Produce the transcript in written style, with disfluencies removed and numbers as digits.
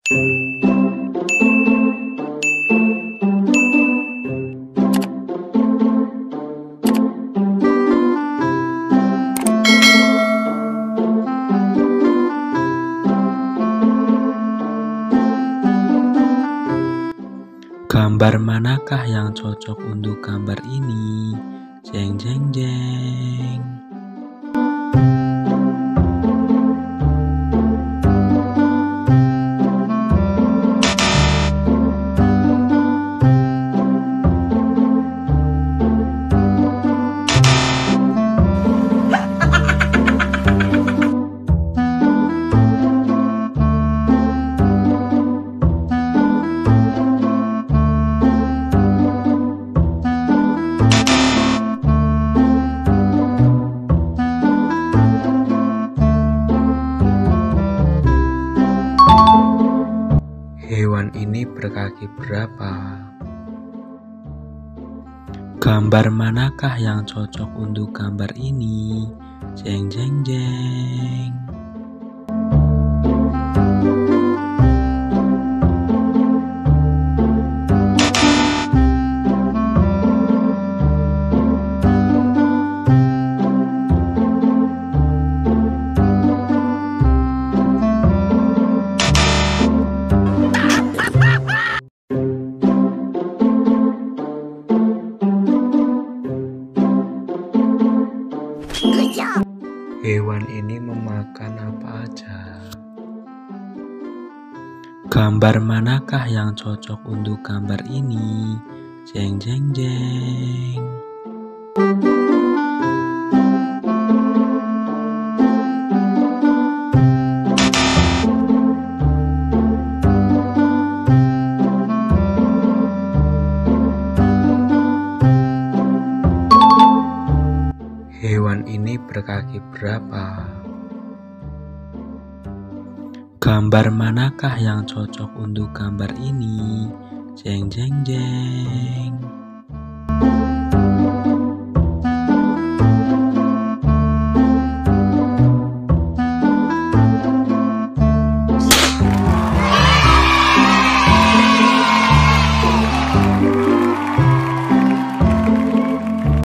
Gambar manakah yang cocok untuk gambar ini? Jeng jeng jeng. Hewan ini berkaki berapa? Gambar manakah yang cocok untuk gambar ini? Jeng jeng jeng. Hewan ini memakan apa aja? Gambar manakah yang cocok untuk gambar ini? Jeng jeng jeng. Hewan ini berkaki berapa? Gambar manakah yang cocok untuk gambar ini? Jeng jeng jeng.